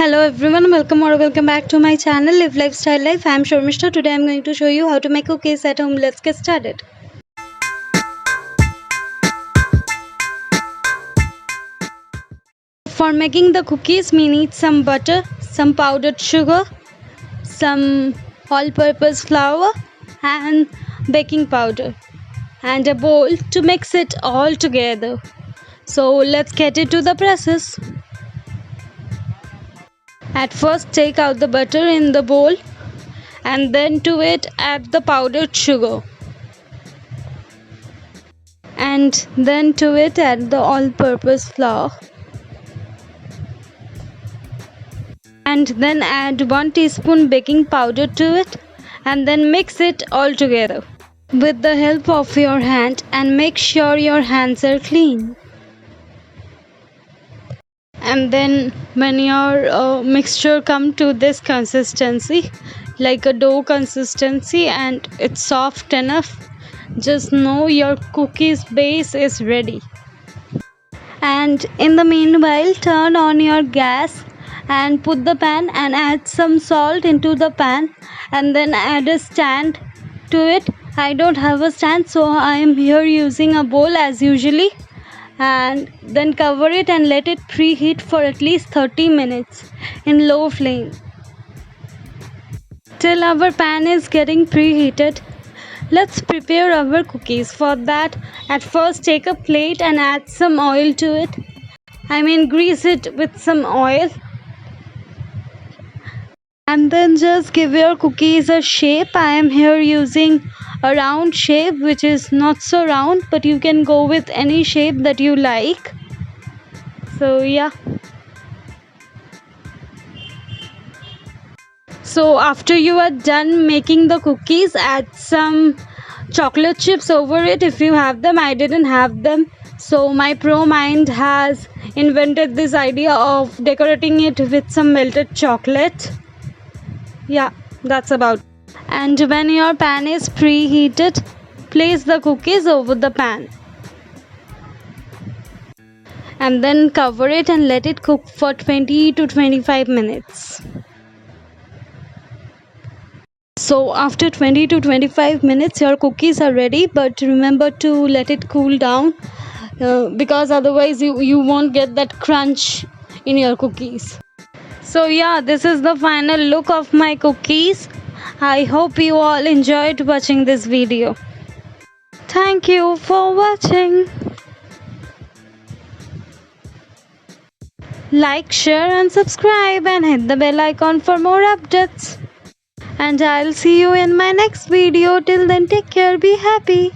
Hello everyone, welcome back to my channel Live Lifestyle Life. I am Sharmishta. Today I am going to show you how to make cookies at home. Let's get started. For making the cookies, we need some butter, some powdered sugar, some all-purpose flour and baking powder and a bowl to mix it all together. So let's get into the process. At first, take out the butter in the bowl and then to it add the powdered sugar, and then to it add the all-purpose flour, and then add 1 teaspoon baking powder to it, and then mix it all together with the help of your hand, and make sure your hands are clean. And then when your mixture come to this consistency, like a dough consistency, and it's soft enough, just know your cookies base is ready. And in the meanwhile, turn on your gas and put the pan and add some salt into the pan, and then add a stand to it. I don't have a stand, so I am here using a bowl as usually, and then cover it and let it preheat for at least 30 minutes in low flame till our pan is getting preheated. Let's prepare our cookies. For that, at first take a plate and add some oil to it. Grease it with some oil, and then just give your cookies a shape. I am here using a round shape, which is not so round, but you can go with any shape that you like. So yeah. So after you are done making the cookies, add some chocolate chips over it if you have them. I didn't have them, so my pro mind has invented this idea of decorating it with some melted chocolate. Yeah, that's about it. And when your pan is preheated, place the cookies over the pan and then cover it and let it cook for 20 to 25 minutes. So after 20 to 25 minutes, your cookies are ready, but remember to let it cool down because otherwise you won't get that crunch in your cookies. So yeah, this is the final look of my cookies. I hope you all enjoyed watching this video. Thank you for watching. Like, share and subscribe, and hit the bell icon for more updates. And I'll see you in my next video. Till then, take care, be happy.